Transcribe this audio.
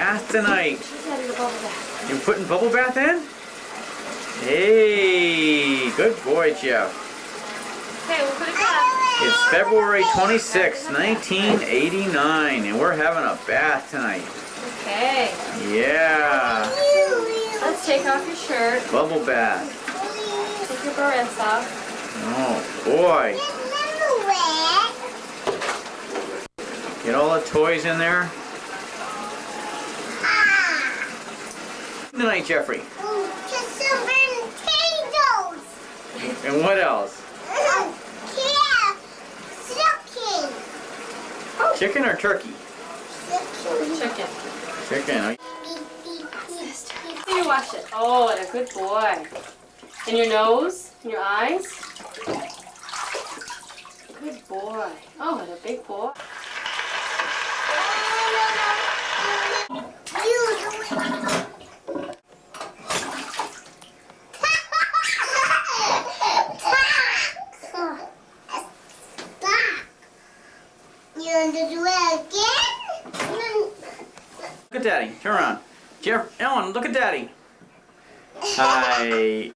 bath tonight. She's having a bubble bath. You putting bubble bath in? Hey, good boy, Jeff. Okay, we'll put it back. It's February 26, 1989, and we're having a bath tonight. Okay. Yeah, Let's take off your shirt. bubble bath. Take your barrettes off. Oh, boy. Get all the toys in there. Tonight, Jeffrey. And what else? Chicken or turkey? Chicken. Chicken. How you wash it? Oh, and a good boy. And your nose? And your eyes? Good boy. Oh, and a big boy. You want to do it again? Look at Daddy. Turn around. Ellen, look at Daddy. Hi.